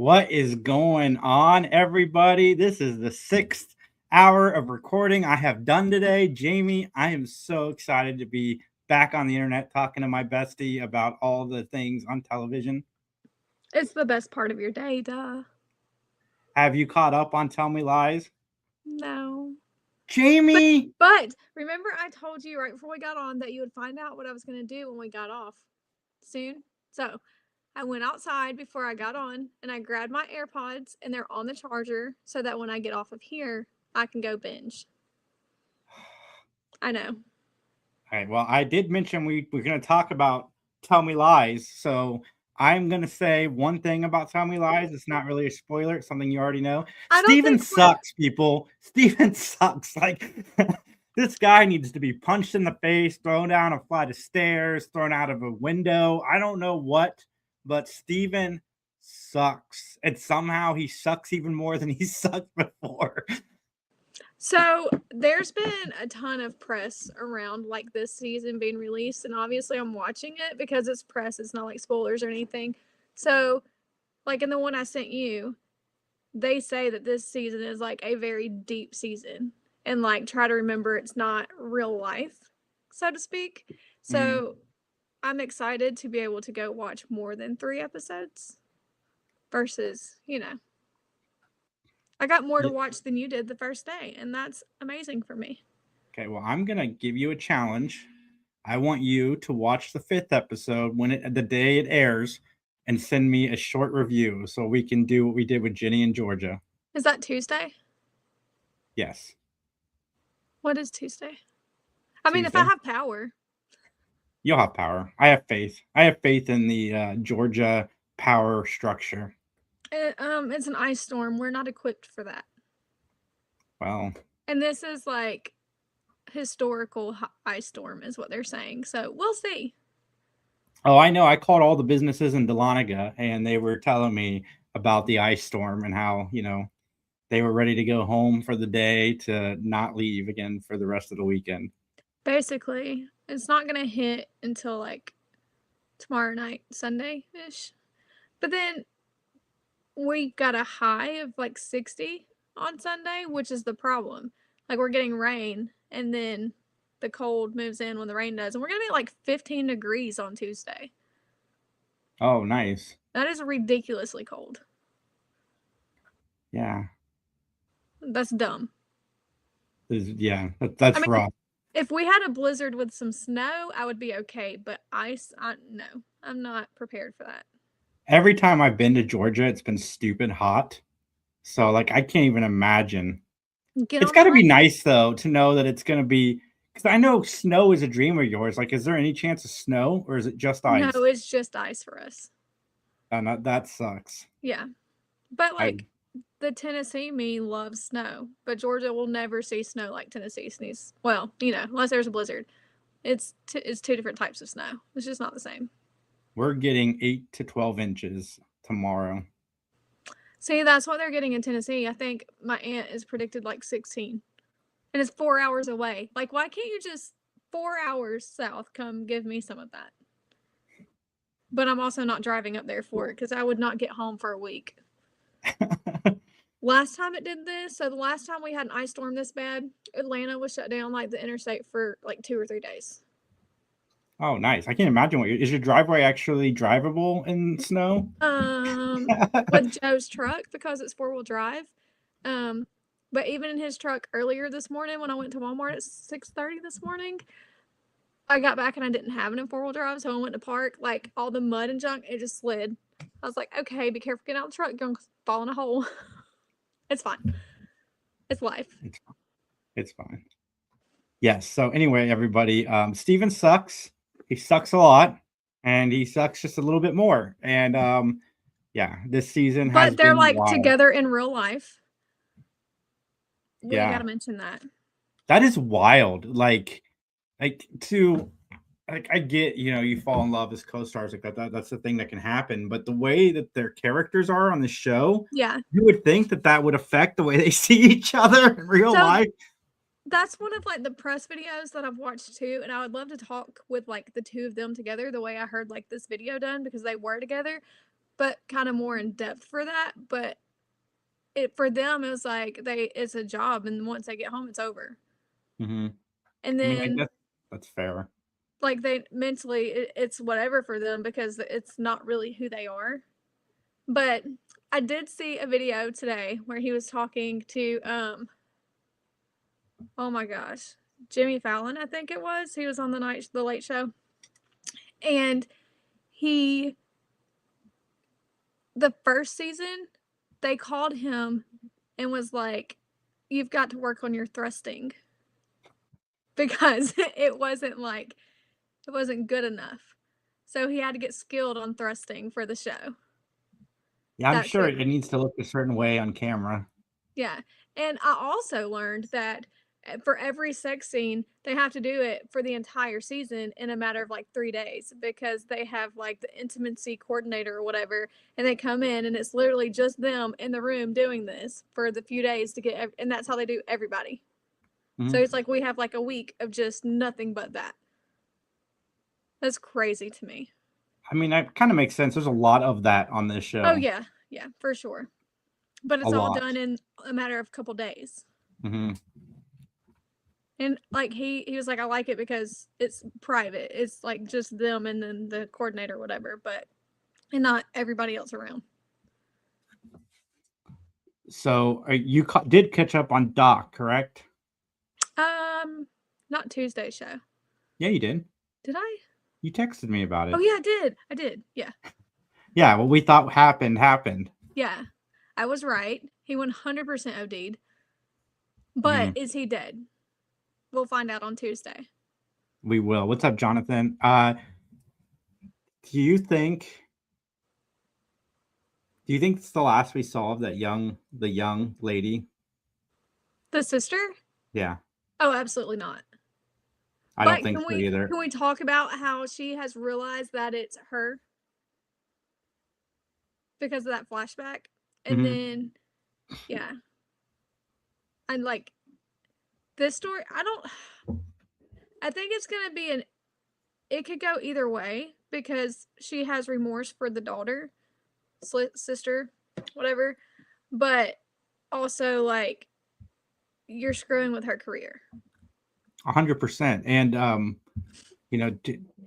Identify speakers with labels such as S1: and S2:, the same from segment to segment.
S1: What is going on, everybody? This is the 6th hour of recording I have done today. Jayme, I am so excited to be back on the internet talking to my bestie about all the things on television.
S2: It's the best part of your day, duh.
S1: Have you caught up on Tell Me Lies?
S2: No.
S1: Jayme!
S2: But remember I told you right before we got on that you would find out what I was going to do when we got off soon? So I went outside before I got on and I grabbed my AirPods and they're on the charger so that when I get off of here, I can go binge. I know.
S1: All right, well, I did mention we're going to talk about Tell Me Lies, so I'm going to say one thing about Tell Me Lies. It's not really a spoiler. It's something you already know.
S2: I don't
S1: Steven
S2: think
S1: sucks, people. Steven sucks. Like, this guy needs to be punched in the face, thrown down a flight of stairs, thrown out of a window. I don't know what, but Steven sucks. And somehow he sucks even more than he sucked before.
S2: So there's been a ton of press around like this season being released, and obviously I'm watching it because it's press, it's not like spoilers or anything. So, like in the one I sent you, they say that this season is like a very deep season and like try to remember it's not real life, so to speak. So I'm excited to be able to go watch more than 3 episodes versus, I got more to watch than you did the first day, and that's amazing for me.
S1: Okay, well, I'm gonna give you a challenge. I want you to watch the 5th episode the day it airs, and send me a short review so we can do what we did with Jenny and Georgia.
S2: Is that Tuesday?
S1: Yes.
S2: What is Tuesday? I mean, if
S1: Tuesday.
S2: I have power.
S1: You'll have power. I have faith. I have faith in the Georgia power structure.
S2: It's an ice storm. We're not equipped for that.
S1: Well.
S2: And this is like historical ice storm is what they're saying. So we'll see.
S1: Oh, I know. I called all the businesses in Dahlonega, and they were telling me about the ice storm and how, they were ready to go home for the day to not leave again for the rest of the weekend.
S2: Basically, it's not going to hit until like tomorrow night, Sunday-ish. But then we got a high of like 60 on Sunday, which is the problem. Like we're getting rain and then the cold moves in when the rain does. And we're going to be at like 15 degrees on Tuesday.
S1: Oh, nice.
S2: That is ridiculously cold.
S1: Yeah.
S2: That's dumb.
S1: Yeah, that's rough.
S2: If we had a blizzard with some snow, I would be okay. But ice, no, I'm not prepared for that.
S1: Every time I've been to Georgia, it's been stupid hot. So, like, I can't even imagine. It's got to be nice, though, to know that it's going to be, because I know snow is a dream of yours. Like, is there any chance of snow, or is it just ice?
S2: No, it's just ice for us.
S1: That sucks.
S2: Yeah. But, like, the Tennessee me loves snow, but Georgia will never see snow like Tennessee sees. Well, unless there's a blizzard. It's 2 different types of snow. It's just not the same.
S1: We're getting 8 to 12 inches tomorrow.
S2: See, that's what they're getting in Tennessee. I think my aunt is predicted like 16. And it's 4 hours away. Like, why can't you just 4 hours south come give me some of that? But I'm also not driving up there for it because I would not get home for a week. Last time it did this, so the last time we had an ice storm this bad, Atlanta was shut down like the interstate for like 2 or 3 days.
S1: Oh, nice. I can't imagine is your driveway actually drivable in snow?
S2: With Joe's truck because it's 4-wheel drive. But even in his truck earlier this morning when I went to Walmart at 6:30 this morning, I got back and I didn't have it in 4-wheel drive, so I went to park. Like all the mud and junk, it just slid. I was like, okay, be careful getting out of the truck, you're gonna fall in a hole. It's fine. It's life.
S1: It's fine. Yes. So anyway, everybody, Steven sucks. He sucks a lot, and he sucks just a little bit more. And yeah, this season has.
S2: But they're like
S1: wild.
S2: Together in real life. We
S1: gotta
S2: mention that.
S1: That is wild. Like I get, you fall in love as co-stars like that. That's the thing that can happen. But the way that their characters are on the show,
S2: yeah,
S1: you would think that would affect the way they see each other in real life.
S2: That's one of like the press videos that I've watched too, and I would love to talk with like the two of them together the way I heard like this video done because they were together. but kind of more in depth for that. But for them, it was like it's a job, and once they get home, it's over.
S1: Mm-hmm.
S2: And
S1: I mean, I
S2: then
S1: guess that's fair.
S2: like they mentally, it's whatever for them because it's not really who they are. But I did see a video today where he was talking to oh my gosh, Jimmy Fallon, I think it was. He was on the Late Show, and he the first season they called him and was like, "You've got to work on your thrusting," because it wasn't good enough. So he had to get skilled on thrusting for the show.
S1: Yeah, I'm
S2: That
S1: sure
S2: show.
S1: it needs to look a certain way on camera.
S2: Yeah. And I also learned that for every sex scene, they have to do it for the entire season in a matter of like 3 days because they have like the intimacy coordinator or whatever, and they come in and it's literally just them in the room doing this for the few days to get, and that's how they do everybody. So
S1: Mm-hmm.
S2: it's like we have like a week of just nothing but that. That's crazy to me.
S1: I mean, that kind of makes sense. There's a lot of that on this
S2: Oh,
S1: show.
S2: yeah. Yeah, for sure. But
S1: A
S2: it's all
S1: lot.
S2: done in a matter of a couple days.
S1: Mm-hmm.
S2: And like he was like, I like it because it's private. It's like just them and then the coordinator, or whatever, but and not everybody else around.
S1: So you did catch up on Doc, correct?
S2: Not Tuesday show.
S1: Yeah, you did.
S2: Did I?
S1: You texted me about
S2: Oh
S1: it.
S2: yeah, I did. I did. Yeah.
S1: Yeah, what we thought happened.
S2: Yeah. I was right. He 100% OD'd. But
S1: Mm-hmm.
S2: is he dead? We'll find out on Tuesday.
S1: We will. What's up, Jonathan? Do you think it's the last we saw of the young lady?
S2: The sister?
S1: Yeah,
S2: Oh, absolutely not.
S1: I don't
S2: But
S1: think so either.
S2: can we talk about how she has realized that it's her because of that flashback? And
S1: Mm-hmm.
S2: then yeah. And like this story, I think it's going to be it could go either way because she has remorse for the daughter, sister, whatever, but also like you're screwing with her career.
S1: 100%. And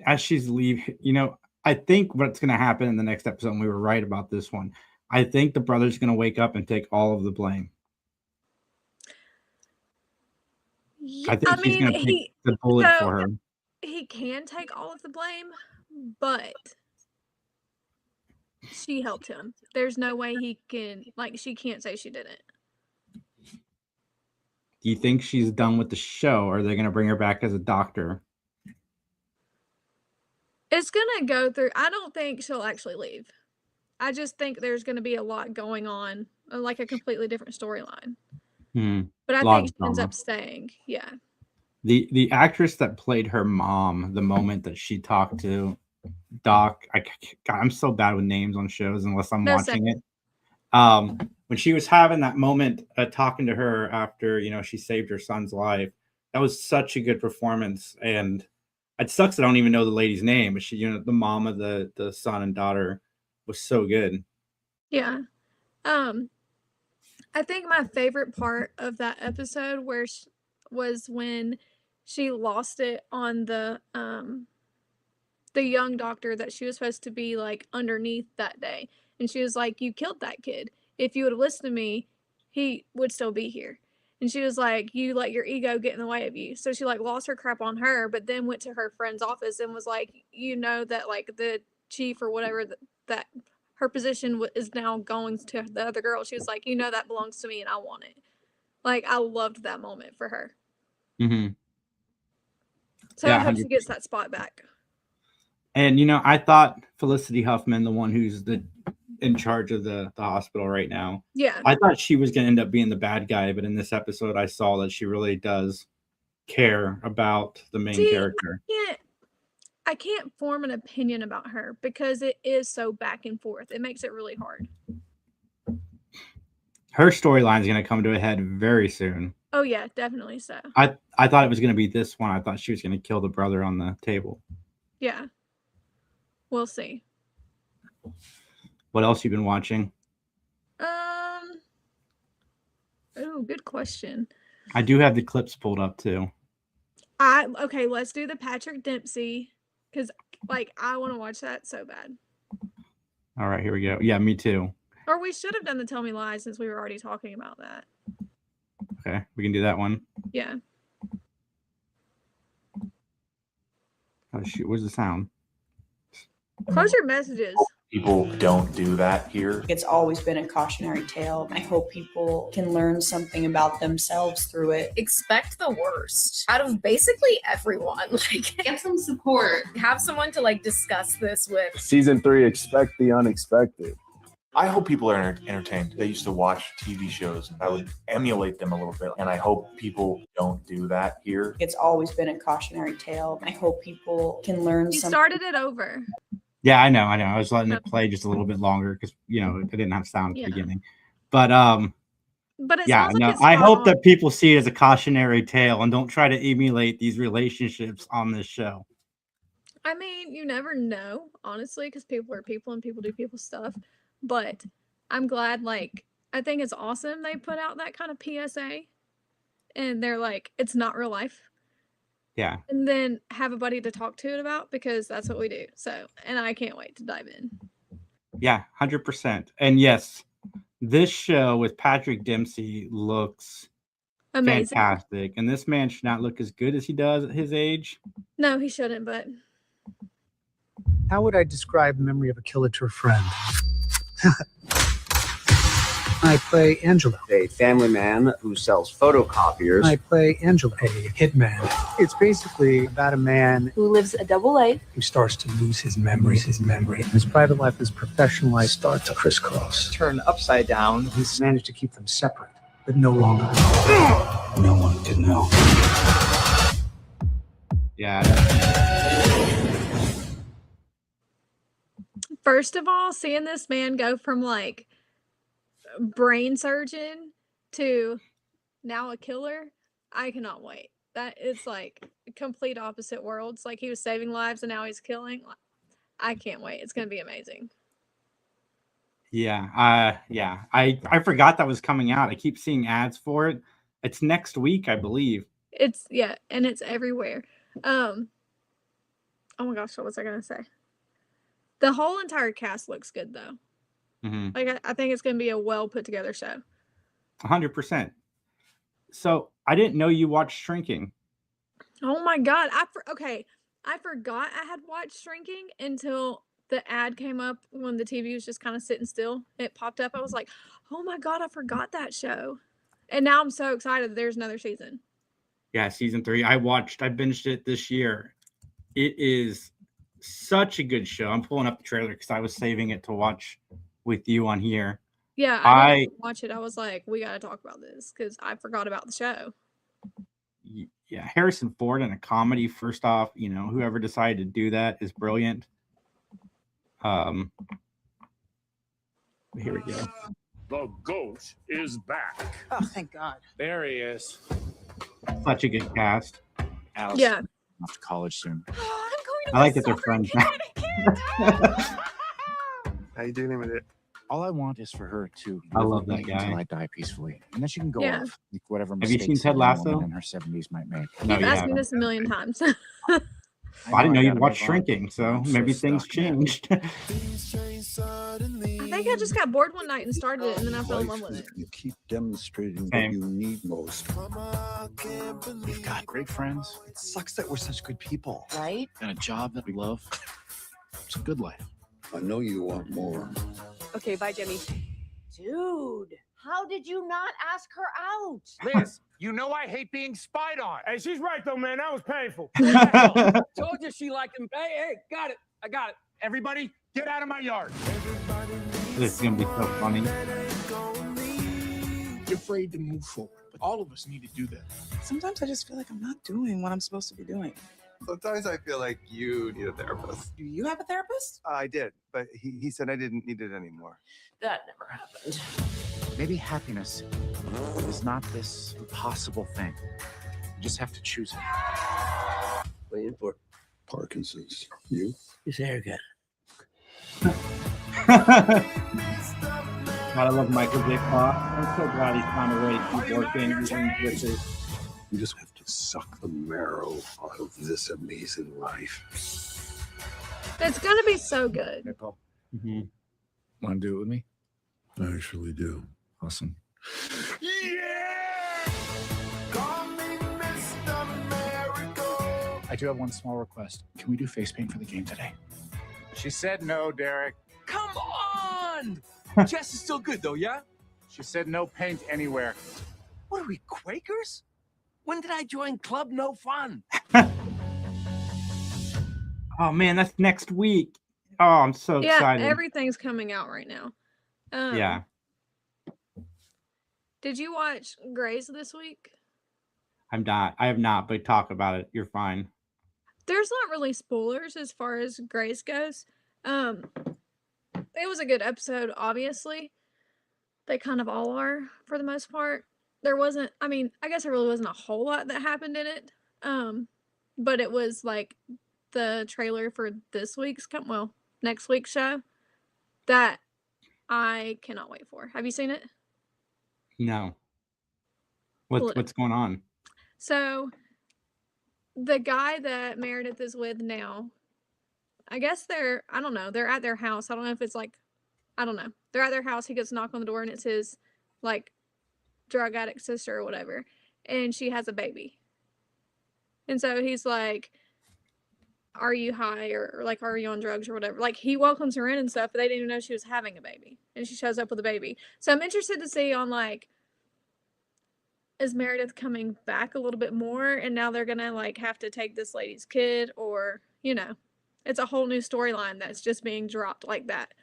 S1: as she's leaving, I think what's going to happen in the next episode, and we were right about this one. I think the brother's going to wake up and take all of the blame.
S2: Yeah,
S1: I think
S2: I
S1: he's
S2: mean,
S1: going to take the bullet for her.
S2: he can take all of the blame, but she helped him. There's no way he can, like, she can't say she didn't.
S1: Do you think she's done with the show, or are they going to bring her back as a doctor?
S2: It's gonna go through. I don't think she'll actually leave. I just think there's gonna be a lot going on, like a completely different storyline. But I
S1: A lot
S2: think
S1: of
S2: she ends
S1: drama.
S2: up staying. Yeah.
S1: The actress that played her mom, the moment that she talked to Doc, God, I'm so bad with names on shows unless I'm
S2: No
S1: watching
S2: second.
S1: it. When she was having that moment talking to her after she saved her son's life, that was such a good performance. And it sucks I don't even know the lady's name, but she, the mom of the son and daughter, was so good.
S2: Yeah. I think my favorite part of that episode was when she lost it on the young doctor that she was supposed to be like underneath that day. And she was like, "You killed that kid. If you would have listened to me, he would still be here." And she was like, "You let your ego get in the way of you." So she like lost her crap on her, but then went to her friend's office and was like, that like the chief or whatever that her position is now going to the other girl. She was like, that belongs to me and I want it. Like, I loved that moment for her.
S1: Mm-hmm.
S2: So
S1: Yeah,
S2: I hope she
S1: 100%.
S2: gets that spot back.
S1: And I thought Felicity Huffman, the one who's in charge of the hospital right now,
S2: Yeah.
S1: I thought she was going to end up being the bad guy, but in this episode, I saw that she really does care about the main character.
S2: I can't form an opinion about her because it is so back and forth. It makes it really hard.
S1: Her storyline is going to come to a head very soon.
S2: Oh yeah, definitely so.
S1: I thought it was going to be this one. I thought she was going to kill the brother on the table.
S2: Yeah. We'll see.
S1: What else you been watching?
S2: Oh, good question.
S1: I do have the clips pulled up too.
S2: Okay, let's do the Patrick Dempsey because like I want to watch that so bad.
S1: All right, here we go. Yeah, me too.
S2: Or we should have done the Tell Me Lies since we were already talking about that.
S1: Okay, we can do that one.
S2: Yeah.
S1: Oh shoot, where's the sound?
S2: Close your messages.
S3: People don't do that here.
S4: It's always been a cautionary tale. I hope people can learn something about themselves through it.
S5: Expect the worst out of basically everyone. Like,
S6: Get some support.
S5: have someone to like discuss this with.
S7: Season 3, expect the unexpected.
S3: I hope people are entertained. They used to watch TV shows. I would emulate them a little bit. And I hope people don't do that here.
S4: It's always been a cautionary tale. I hope people can learn
S2: You
S4: something.
S2: started it over.
S1: Yeah, I know. I was letting it play just a little bit longer because it didn't have sound at the
S2: Yeah.
S1: beginning. But
S2: But it
S1: yeah,
S2: sounds like
S1: no.
S2: it's
S1: I
S2: spot
S1: hope
S2: on.
S1: that people see it as a cautionary tale and don't try to emulate these relationships on this show.
S2: I mean, you never know, honestly, because people are people and people do people stuff. But I'm glad, like, I think it's awesome they put out that kind of PSA. And they're like, it's not real life.
S1: Yeah.
S2: And then have a buddy to talk to it about because that's what we do. So, and I can't wait to dive in.
S1: Yeah, 100%. And yes, this show with Patrick Dempsey looks
S2: Amazing.
S1: fantastic. And this man should not look as good as he does at his age.
S2: No, he shouldn't, but
S8: How would I describe Memory of a Killer to a friend? I play Angelo.
S9: A family man who sells photocopiers.
S8: I play Angelo, a hitman. It's basically about a man
S6: Who lives a double life.
S8: who starts to lose his memories. His private life, his professional life start to crisscross.
S9: Turn upside down.
S8: He's managed to keep them separate, but no longer. No one can know.
S1: Yeah.
S2: first of all, seeing this man go from like brain surgeon to now a killer, I cannot wait. That is like complete opposite worlds. Like he was saving lives and now he's killing. I can't wait. It's gonna be amazing.
S1: Yeah. I forgot that was coming out. I keep seeing ads for it. It's next week, I believe.
S2: It's and it's everywhere. Oh my gosh, what was I gonna say? The whole entire cast looks good though.
S1: Mm-hmm.
S2: Like I think it's gonna be a well put together show.
S1: 100%. So I didn't know you watched Shrinking.
S2: Oh my god! I forgot I had watched Shrinking until the ad came up when the TV was just kind of sitting still. It popped up. I was like, "Oh my god, I forgot that show!" And now I'm so excited that there's another season.
S1: Yeah, season 3. I binged it this year. It is such a good show. I'm pulling up the trailer because I was saving it to watch with you on here.
S2: Yeah, I didn't watch it. I was like, we got to talk about this because I forgot about the show.
S1: Yeah, Harrison Ford in a comedy. First off, whoever decided to do that is brilliant. Here we go.
S10: The goat is back.
S11: Oh, thank God.
S10: There he is.
S1: Such a good cast.
S3: Alice,
S2: Yeah.
S3: off to college soon.
S11: Oh, I'm going to
S1: I like that they're friends now.
S7: How you dealing with it?
S3: All I want is for her to
S1: I love that
S3: live
S1: guy.
S3: until I die peacefully, and then she can go
S2: Yeah.
S3: off make whatever
S1: Have you
S3: mistakes
S1: seen Ted
S3: a young
S1: Lasso?
S3: woman in her 70s might make.
S1: No,
S2: You've
S1: you
S2: asked me
S1: haven't.
S2: this a million times.
S1: I didn't know
S3: I
S1: you'd
S3: gotta
S1: watch
S3: move on.
S1: Shrinking, so
S3: I'm so
S1: maybe things
S3: stuck, man.
S1: changed.
S2: I think I just got bored one night and started it, and then I fell in love with it.
S7: You keep demonstrating
S1: Same.
S7: what you need most.
S3: We've got great friends,
S9: It sucks that we're such good people.
S6: Right?
S3: and a job that we love. It's a good life.
S7: I know you want more.
S6: Okay, bye, Jimmy. Dude, how did you not ask her out?
S10: Liz, you know I hate being spied on.
S12: Hey, she's right though, man. That was painful.
S11: Told you she liked him. Hey, got it. I got it.
S10: Everybody, get out of my yard.
S1: This is gonna be so funny.
S12: You're afraid to move forward, but all of us need to do that.
S11: Sometimes I just feel like I'm not doing what I'm supposed to be doing.
S7: Sometimes I feel like you need a therapist.
S11: Do you have a therapist?
S7: I did, but he said I didn't need it anymore.
S6: That never happened.
S3: Maybe happiness is not this impossible thing. You just have to choose it.
S7: Waiting for Parkinson's. You?
S11: His haircut.
S1: I love Michael J. Fox. I'm so glad he's found a way to keep working even with his.
S8: You just have to suck the marrow out of this amazing life.
S2: It's gonna be so good.
S13: Hey, Paul.
S1: Mm-hmm.
S13: Want to do it with me?
S8: I actually do.
S13: Awesome. I do have one small request. Can we do face paint for the game today?
S10: She said no, Derek.
S11: Come on! Jess is still good though, yeah?
S10: She said no paint anywhere.
S11: What are we, Quakers? When did I join Club No Fun?
S1: Oh man, that's next week. Oh, I'm so excited.
S2: Everything's coming out right now.
S1: Yeah.
S2: Did you watch Grey's this week?
S1: I'm not. I have not, but talk about it. You're fine.
S2: There's not really spoilers as far as Grey's goes. It was a good episode, obviously. They kind of all are for the most part. There wasn't, I mean, I guess there really wasn't a whole lot that happened in it. But it was like the trailer for this week's, next week's show that I cannot wait for. Have you seen it?
S1: No. What's going on?
S2: So the guy that Meredith is with now, I guess they're at their house. I don't know if it's like, I don't know. They're at their house. He gets a knock on the door and it's his like drug addict sister or whatever. And she has a baby. And so he's like, are you high or like, are you on drugs or whatever? Like he welcomes her in and stuff, but they didn't even know she was having a baby. And she shows up with a baby. So I'm interested to see on like, is Meredith coming back a little bit more? And now they're going to like have to take this lady's kid or, you know, it's a whole new storyline that's just being dropped like that.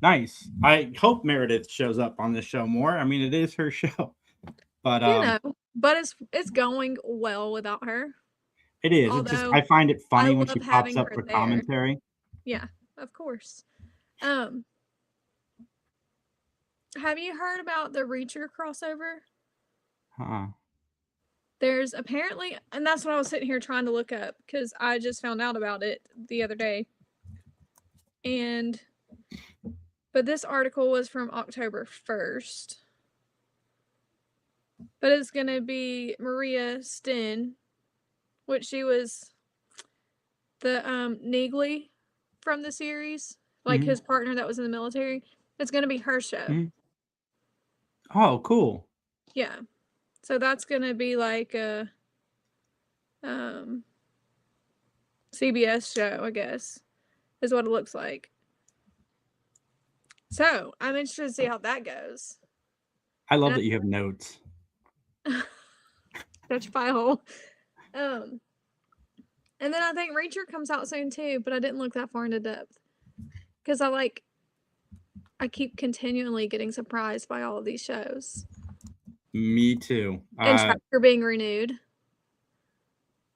S1: Nice. I hope Meredith shows up on this show more. I mean, it is her show. But
S2: you know, but it's going well without her.
S1: It is. It's just I find it funny when she pops up for commentary.
S2: Yeah, of course. Have you heard about the Reacher crossover? There's apparently, and that's what I was sitting here trying to look up because I just found out about it the other day. But this article was from October 1st. But it's going to be Maria Sten, which she was the Neagley from the series, like his partner that was in the military. It's going to be her show.
S1: Mm-hmm. Oh, cool.
S2: Yeah. So that's going to be like a CBS show, I guess, is what it looks like. So I'm interested to see how that goes.
S1: I love that you have notes.
S2: Such pie hole. And then I think Reacher comes out soon too, but I didn't look that far into depth. Because I keep continually getting surprised by all of these shows.
S1: Me too.
S2: And Tracker being renewed.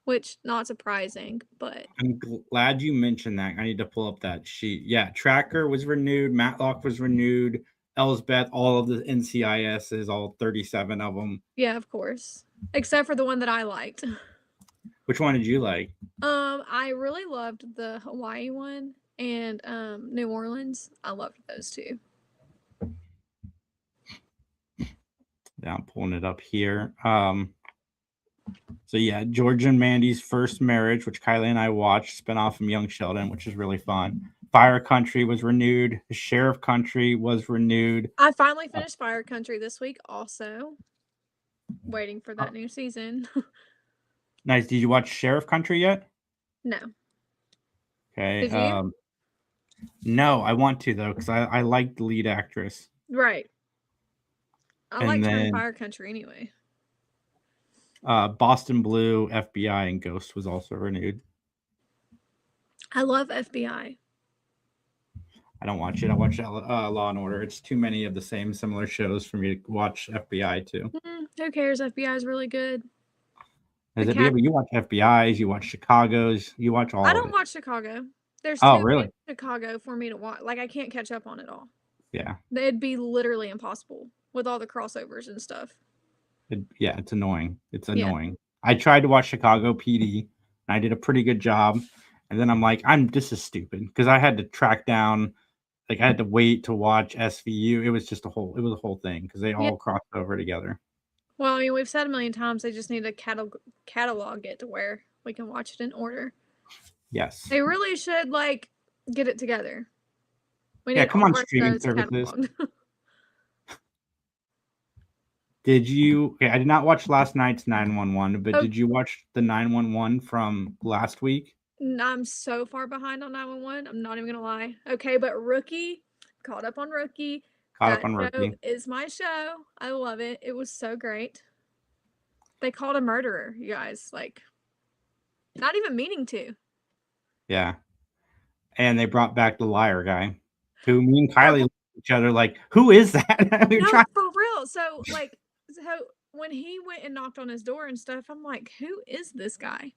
S2: Which, not surprising, but...
S1: I'm glad you mentioned that. I need to pull up that sheet. Yeah, Tracker was renewed. Matlock was renewed. Elsbeth, all of the NCISs, all 37 of them.
S2: Yeah, of course. Except for the one that I liked.
S1: Which one did you like?
S2: I really loved the Hawaii one and New Orleans. I loved those two.
S1: Yeah, I'm pulling it up here. So yeah, George and Mandy's First Marriage, which Kylie and I watched, spinoff from Young Sheldon, which is really fun. Fire Country was renewed. The Sheriff Country was renewed.
S2: I finally finished Fire Country this week also. Waiting for that new season.
S1: Nice. Did you watch Sheriff Country yet?
S2: No.
S1: Okay.
S2: Did you?
S1: No, I want to though, because I like the lead actress.
S2: Right. I like Fire Country anyway.
S1: Boston Blue, FBI, and Ghost was also renewed.
S2: I love FBI.
S1: I don't watch it. I watch Law and Order. It's too many of the same similar shows for me to watch FBI too.
S2: Who cares? FBI is really good.
S1: But you watch FBI's, you watch Chicago's, you watch all.
S2: I don't watch Chicago. There's
S1: really?
S2: Chicago for me to watch. Like I can't catch up on it all.
S1: Yeah.
S2: It'd be literally impossible with all the crossovers and stuff.
S1: It's annoying. It's annoying. I tried to watch Chicago PD, and I did a pretty good job. And then I'm like, this is stupid because I had to track down, like I had to wait to watch SVU. It was a whole thing because they all crossed over together.
S2: Well, I mean, we've said a million times they just need to catalog it to where we can watch it in order.
S1: Yes.
S2: They really should like get it together. We
S1: Yeah,
S2: need
S1: come
S2: all
S1: on,
S2: of our
S1: streaming
S2: shows
S1: services.
S2: cataloged.
S1: Did you? Okay, I did not watch last night's 911, but
S2: Oh.
S1: did you watch the 911 from last week?
S2: I'm so far behind on 911. I'm not even gonna lie. Okay, but Rookie, caught up on Rookie.
S1: Caught up
S2: That
S1: on
S2: show
S1: Rookie.
S2: is my show. I love it. It was so great. They called a murderer, you guys. Like, not even meaning to.
S1: Yeah. And they brought back the liar guy, who me and Kylie looked at each other like, who is that? We were
S2: No,
S1: trying.
S2: for real. So when he went and knocked on his door and stuff, I'm like, who is this guy?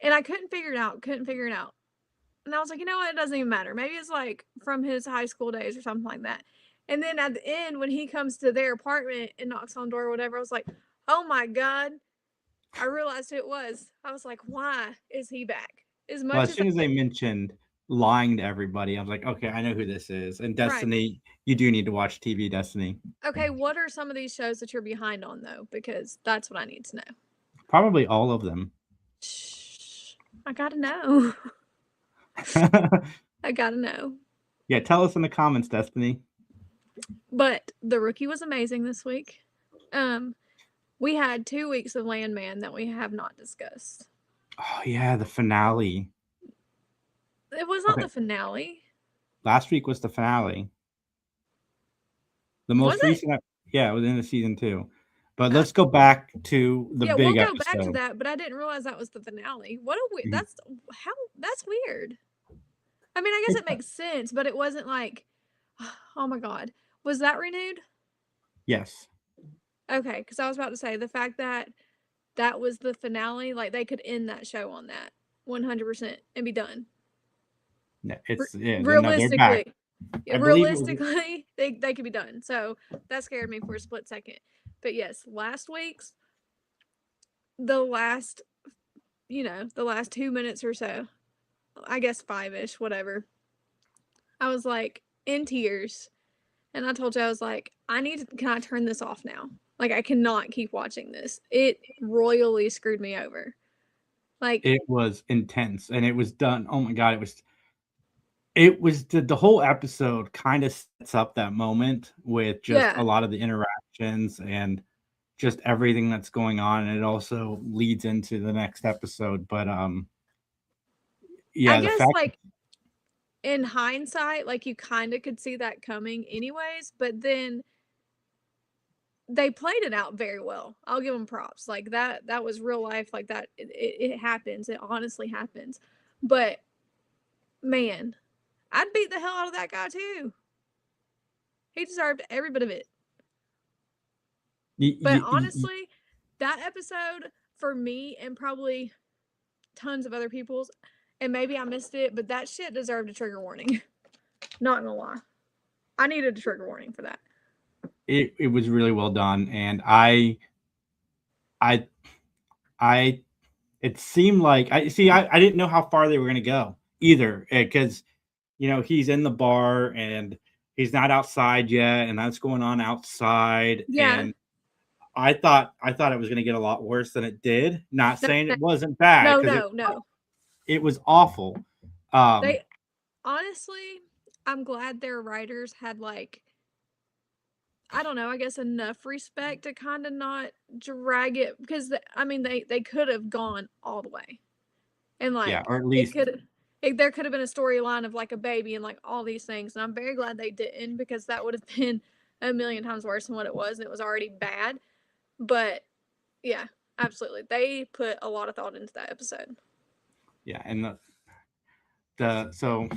S2: And I couldn't figure it out. And I was like, you know what? It doesn't even matter. Maybe it's like from his high school days or something like that. And then at the end, when he comes to their apartment and knocks on the door or whatever, I was like, oh my God. I realized who it was. I was like, why is he back? As much
S1: As soon as they mentioned lying to everybody, I was like, okay, I know who this is. And Destiny, you do need to watch TV Destiny.
S2: Okay, what are some of these shows that you're behind on though? Because that's what I need to know.
S1: Probably all of them.
S2: Shh, I gotta know. I gotta know.
S1: Yeah, tell us in the comments, Destiny.
S2: But The Rookie was amazing this week. We had 2 weeks of Landman that we have not discussed.
S1: Oh yeah, the finale.
S2: It was not the finale.
S1: Last week was the finale. The most recent, yeah, it was in the season 2. But let's go back to the big
S2: we'll go
S1: episode.
S2: back to that, but I didn't realize that was the finale. What a weird, that's weird. I mean, I guess it makes sense, but it wasn't like, oh my God. Was that renewed?
S1: Yes.
S2: Okay, because I was about to say the fact that that was the finale, like they could end that show on that 100% and be done.
S1: No, it's
S2: realistically,
S1: realistically,
S2: they could be done. So that scared me for a split second. But yes, last week's the last 2 minutes or so, I guess 5-ish, whatever. I was like in tears, and I told you I was like, can I turn this off now? Like I cannot keep watching this. It royally screwed me over. Like
S1: it was intense, and it was done. Oh my God, it was the whole episode kind of sets up that moment with just a lot of the interactions and just everything that's going on, and it also leads into the next episode. But yeah,
S2: I guess like in hindsight, like you kind of could see that coming anyways, but then they played it out very well. I'll give them props. Like that was real life. Like that it happens. It honestly happens. But man, I'd beat the hell out of that guy too. He deserved every bit of it. But honestly, that episode for me and probably tons of other people's, and maybe I missed it, but that shit deserved a trigger warning. Not gonna lie. I needed a trigger warning for that.
S1: It was really well done, and it seemed like I didn't know how far they were gonna go either, because he's in the bar and he's not outside yet, and that's going on outside.
S2: Yeah.
S1: And I thought it was gonna get a lot worse than it did. Not saying it wasn't bad.
S2: No.
S1: It was awful.
S2: They honestly, I'm glad their writers had like, I don't know, I guess enough respect to kind of not drag it, because they could have gone all the way, and like
S1: or at least
S2: there could have been a storyline of like a baby and like all these things, and I'm very glad they didn't, because that would have been a million times worse than what it was, and it was already bad. But yeah, absolutely, they put a lot of thought into that episode.
S1: Yeah, and so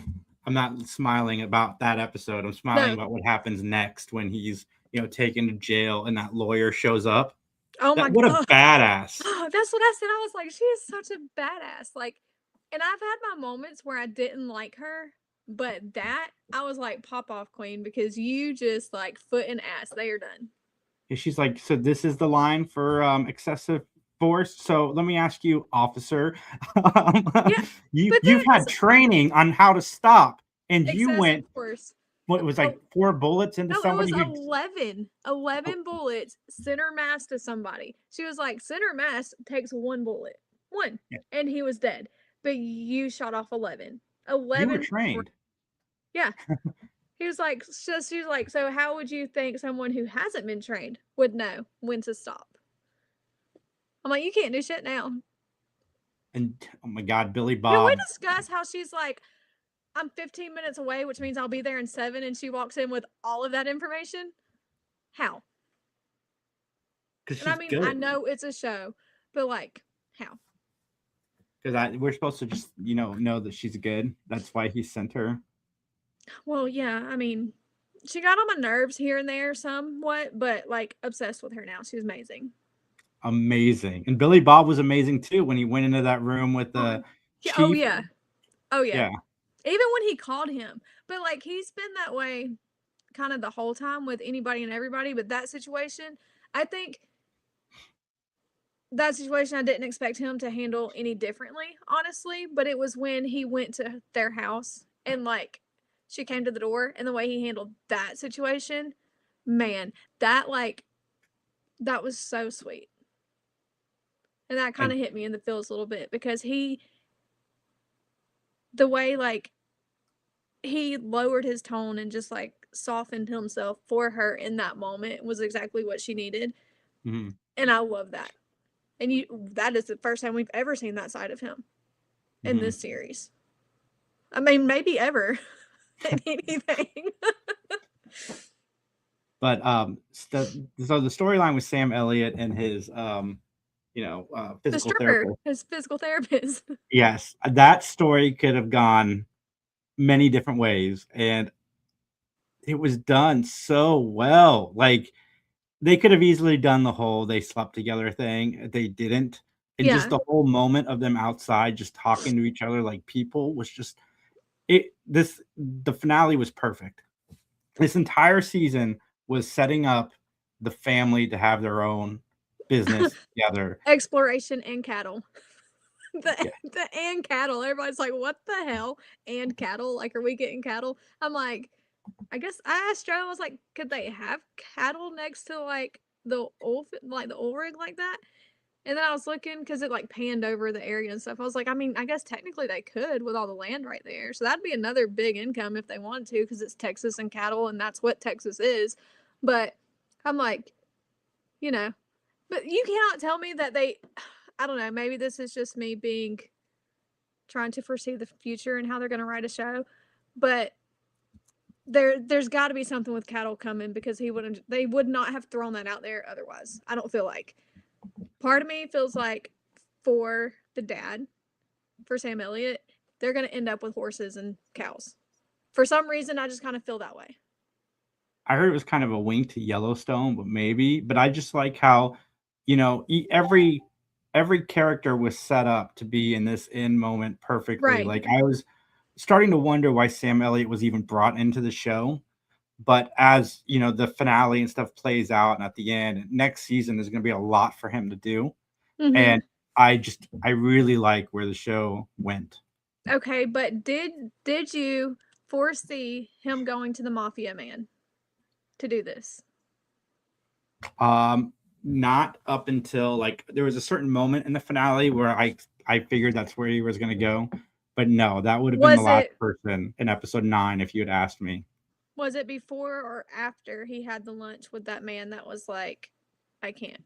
S1: I'm not smiling about that episode. I'm smiling about what happens next when he's taken to jail and that lawyer shows up.
S2: Oh my God,
S1: what a badass!
S2: That's what I said. I was like, she is such a badass. Like, and I've had my moments where I didn't like her, but that I was like, pop off, queen, because you just like foot and ass. They are done.
S1: And she's like, so this is the line for excessive forced. So let me ask you, officer,
S2: Yeah,
S1: you've
S2: but then
S1: had training on how to stop, and you
S2: excessive
S1: went,
S2: force.
S1: what it was like 4 bullets into
S2: No, it was
S1: somebody who
S2: 11 bullets center mass to somebody. She was like, center mass takes 1 bullet. 1.
S1: Yeah.
S2: And he was dead. But you shot off 11.
S1: you were
S2: 11.
S1: trained.
S2: Yeah. He was like, she was like, so how would you think someone who hasn't been trained would know when to stop? I'm like, you can't do shit now.
S1: And oh my God, Billy
S2: Can
S1: Bob.
S2: we discuss how she's like, I'm 15 minutes away, which means I'll be there in 7, and she walks in with all of that information? How?
S1: Because
S2: And I
S1: she's
S2: mean, I
S1: good.
S2: know it's a show, but like, how?
S1: Because we're supposed to just, know that she's good. That's why he sent her.
S2: Well, yeah, I mean, she got on my nerves here and there somewhat, but like obsessed with her now. She's amazing.
S1: Amazing. And Billy Bob was amazing too when he went into that room with the
S2: Yeah,
S1: chief.
S2: oh yeah. Oh yeah.
S1: Yeah.
S2: Even when he called him. But like he's been that way kind of the whole time with anybody and everybody, but that situation, I think that situation I didn't expect him to handle any differently, honestly, but it was when he went to their house and like she came to the door and the way he handled that situation, man, that was so sweet. And that kind of hit me in the feels a little bit because the way like he lowered his tone and just like softened himself for her in that moment was exactly what she needed.
S1: Mm-hmm.
S2: And I love that. And that is the first time we've ever seen that side of him in this series. I mean, maybe ever in anything.
S1: But so the storyline with Sam Elliott and his
S2: The
S1: physical
S2: stripper,
S1: therapist.
S2: his physical therapist.
S1: Yes, that story could have gone many different ways, and it was done so well. Like they could have easily done the whole they slept together thing. They didn't. And just
S2: Yeah.
S1: the whole moment of them outside just talking to each other like people was just the finale was perfect. This entire season was setting up the family to have their own business together.
S2: Exploration and cattle. The and cattle. Everybody's like, what the hell? And cattle? Like, are we getting cattle? I'm like, I guess I asked Joe, I was like, could they have cattle next to like the oil rig like that? And then I was looking because it like panned over the area and stuff. I was like, I mean, I guess technically they could with all the land right there. So that'd be another big income if they wanted to because it's Texas and cattle and that's what Texas is. But I'm like, but you cannot tell me that I don't know, maybe this is just me trying to foresee the future and how they're going to write a show. But there's got to be something with cattle coming because they would not have thrown that out there otherwise. I don't feel like. Part of me feels like for the dad, for Sam Elliott, they're going to end up with horses and cows. For some reason, I just kind of feel that way.
S1: I heard it was kind of a wink to Yellowstone, but maybe. But I just like how, every character was set up to be in this end moment perfectly.
S2: Right.
S1: Like I was starting to wonder why Sam Elliott was even brought into the show. But as the finale and stuff plays out, and at the end, next season there's going to be a lot for him to do.
S2: Mhm.
S1: And I really like where the show went.
S2: Okay, but did you foresee him going to the Mafia Man to do this?
S1: Not up until like there was a certain moment in the finale where I figured that's where he was going to go. But no, that would have been the last person in episode 9 if you had asked me.
S2: Was it before or after he had the lunch with that man that was like, I can't?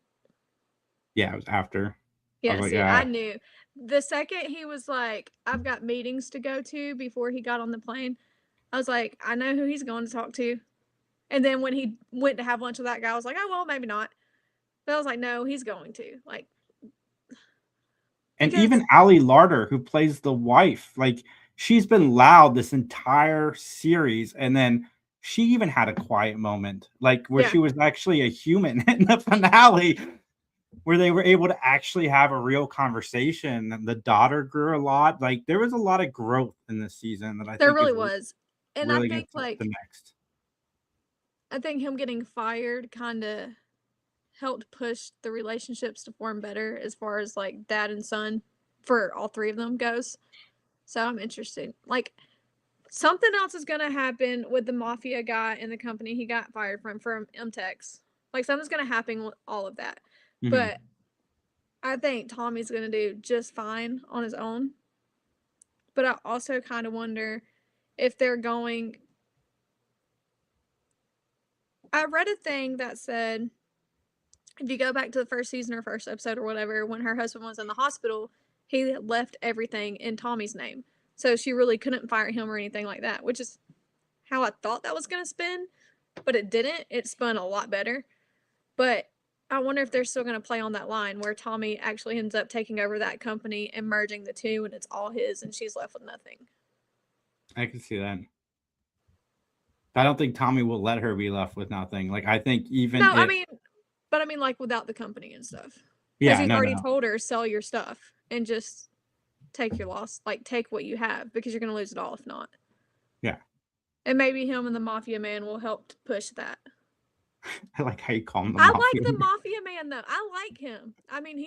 S1: Yeah, it was after.
S2: Yeah, see, I knew. The second he was like, I've got meetings to go to before he got on the plane, I was like, I know who he's going to talk to. And then when he went to have lunch with that guy, I was like, oh, well, maybe not. But I was like, no, he's going to. Like,
S1: and even Ali Larter, who plays the wife, like she's been loud this entire series. And then she even had a quiet moment, like where she was actually a human in the finale, where they were able to actually have a real conversation. And the daughter grew a lot. Like there was a lot of growth in this season that I
S2: there
S1: think
S2: really was. And
S1: really
S2: I think like
S1: the next.
S2: I think him getting fired kind of helped push the relationships to form better as far as like dad and son for all three of them goes. So I'm interested. Like something else is gonna happen with the mafia guy in the company he got fired from MTEX. Like something's gonna happen with all of that.
S1: Mhm.
S2: But I think Tommy's gonna do just fine on his own. But I also kind of wonder if they're going. I read a thing that said if you go back to the first season or first episode or whatever, when her husband was in the hospital, he left everything in Tommy's name. So she really couldn't fire him or anything like that, which is how I thought that was going to spin, but it didn't. It spun a lot better. But I wonder if they're still going to play on that line where Tommy actually ends up taking over that company and merging the two and it's all his and she's left with nothing.
S1: I can see that. I don't think Tommy will let her be left with nothing. Like, I think even
S2: No,
S1: if,
S2: I mean like without the company and stuff. Because
S1: yeah,
S2: he's
S1: no,
S2: already
S1: no.
S2: told her, sell your stuff and just take your loss. Like, take what you have because you're going to lose it all if not.
S1: Yeah.
S2: And maybe him and the mafia man will help to push that.
S1: I like how you call him the
S2: I
S1: mafia.
S2: like the mafia man though. I like him. I mean,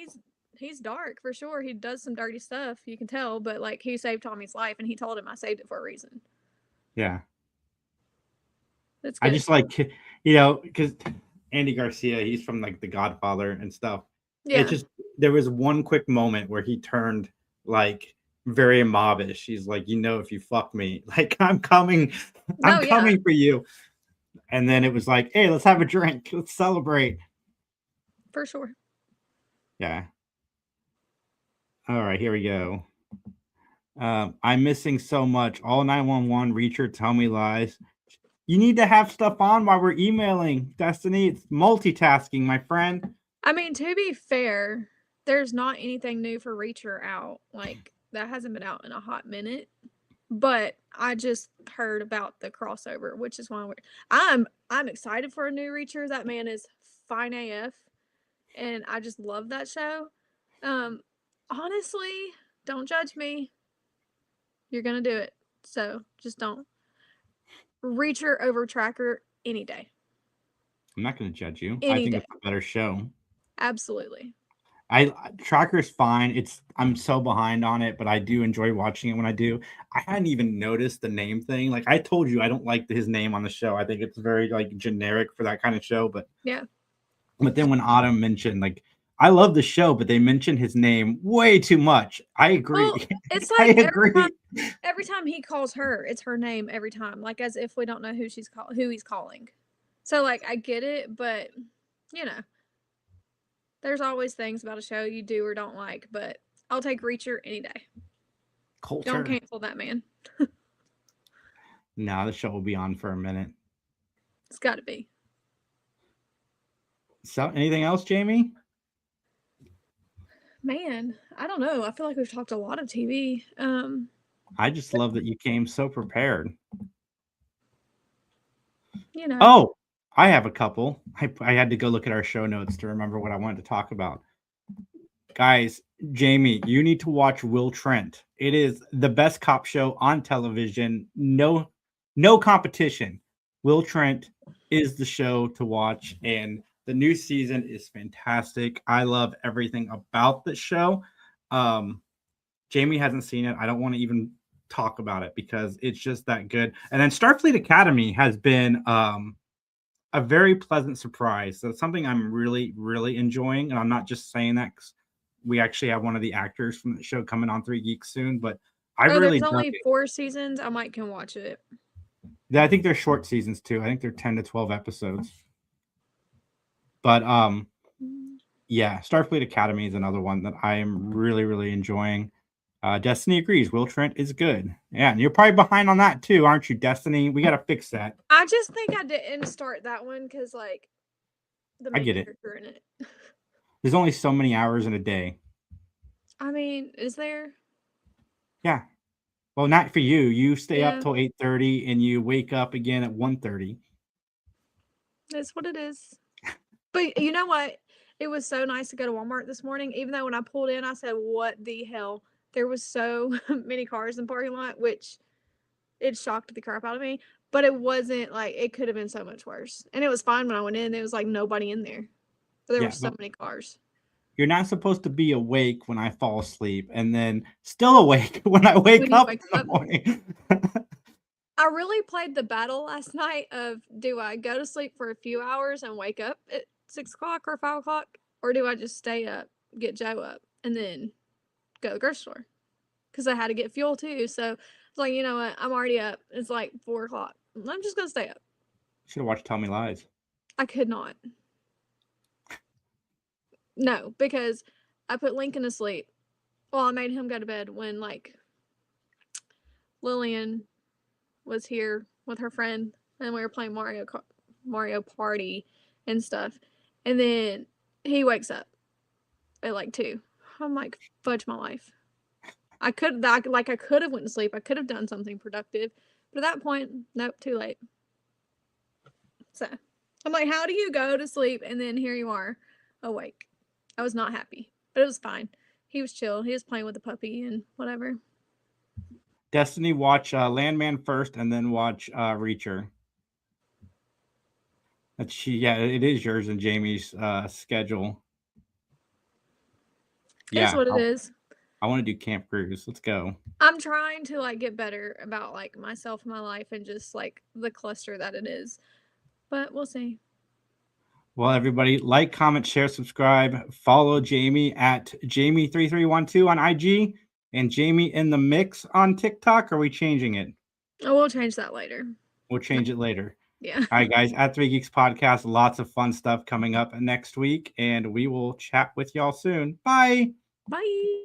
S2: he's dark for sure. He does some dirty stuff, you can tell, but like he saved Tommy's life and he told him I saved it for a reason.
S1: Yeah.
S2: That's good.
S1: I just like, you know, because Andy Garcia, he's from like The Godfather and stuff.
S2: Yeah.
S1: It just, there was one quick moment where he turned like very mobbish. He's like, you know, if you fuck me, like I'm coming for you. And then it was like, hey, let's have a drink. Let's celebrate.
S2: For sure.
S1: Yeah. All right, here we go. I'm missing so much. All 911, Reacher, tell me lies. You need to have stuff on while we're emailing, Destiny. It's multitasking, my friend.
S2: I mean, to be fair, there's not anything new for Reacher out. Like, that hasn't been out in a hot minute. But I just heard about the crossover, which is why I'm excited for a new Reacher. That man is fine AF. And I just love that show. Honestly, don't judge me. You're gonna do it. So just don't. Reacher over Tracker any day.
S1: I'm not going to judge you.
S2: Any
S1: I think
S2: day.
S1: it's a better show.
S2: Absolutely.
S1: Tracker's fine. I'm so behind on it, but I do enjoy watching it when I do. I hadn't even noticed the name thing. Like I told you, I don't like his name on the show. I think it's very like generic for that kind of show. But
S2: yeah.
S1: But then when Autumn mentioned, like, I love the show, but they mentioned his name way too much. I agree.
S2: Well, it's like
S1: I agree.
S2: Every time he calls her, it's her name every time, like as if we don't know who he's calling. So like I get it, but you know, there's always things about a show you do or don't like. But I'll take Reacher any day.
S1: Coulter.
S2: Don't cancel that man.
S1: No, the show will be on for a minute.
S2: It's got to be.
S1: So, anything else, Jayme?
S2: Man, I don't know. I feel like we've talked a lot of TV.
S1: I just love that you came so prepared.
S2: You know.
S1: Oh, I have a couple. I had to go look at our show notes to remember what I wanted to talk about. Guys, Jayme, you need to watch Will Trent. It is the best cop show on television. No competition. Will Trent is the show to watch, and the new season is fantastic. I love everything about the show. Jayme hasn't seen it. I don't want to even talk about it because it's just that good. And then Starfleet Academy has been a very pleasant surprise. So it's something I'm really, really enjoying. And I'm not just saying that because we actually have one of the actors from the show coming on 3 Geeks soon. But
S2: there's only 4 seasons. I might can watch it.
S1: Yeah, I think they're short seasons too. I think they're 10 to 12 episodes. But yeah, Starfleet Academy is another one that I am really, really enjoying. Destiny agrees. Will Trent is good. Yeah, and you're probably behind on that too, aren't you, Destiny? We got to fix that.
S2: I just think I didn't start that one because, like, the main character in it.
S1: There's only so many hours in a day.
S2: I mean, is there?
S1: Yeah. Well, not for you. You stay up till 8:30 and you wake up again at 1:30.
S2: That's what it is. But you know what? It was so nice to go to Walmart this morning. Even though when I pulled in, I said, "What the hell?" There was so many cars in the parking lot, which it shocked the crap out of me. But it wasn't like it could have been so much worse. And it was fine when I went in. There was like nobody in there. But there
S1: Yeah,
S2: were so
S1: but
S2: many cars.
S1: you're not supposed to be awake when I fall asleep and then still awake when I wake
S2: When you
S1: up
S2: wake
S1: in the
S2: up.
S1: morning.
S2: I really played the battle last night of, do I go to sleep for a few hours and wake up at 6 o'clock or 5 o'clock? Or do I just stay up, get Joe up, and then go to the grocery store? Because I had to get fuel too. So it's like, you know what? I'm already up. It's like 4 o'clock. I'm just going to stay up.
S1: Should have watched Tell Me Lies.
S2: I could not. No, because I put Lincoln to sleep. Well, I made him go to bed when, like, Lillian was here with her friend and we were playing Mario Party and stuff. And then he wakes up at like 2. I'm like, fudge my life. I could have went to sleep. I could have done something productive. But at that point, nope, too late. So I'm like, how do you go to sleep and then here you are awake? I was not happy, but it was fine. He was chill. He was playing with the puppy and whatever.
S1: Destiny, watch Landman first and then watch Reacher. It is yours and Jamie's schedule.
S2: It's what it is.
S1: I want to do Camp Cruise. Let's go.
S2: I'm trying to like get better about like myself and my life and just like the cluster that it is. But we'll see.
S1: Well, everybody, like, comment, share, subscribe. Follow Jayme at Jayme3312 on IG and Jayme in the Mix on TikTok. Are we changing it?
S2: Oh, we'll change that later.
S1: We'll change it later.
S2: Yeah.
S1: All right, guys, at 3 Geeks Podcast, lots of fun stuff coming up next week, and we will chat with y'all soon. Bye.
S2: Bye.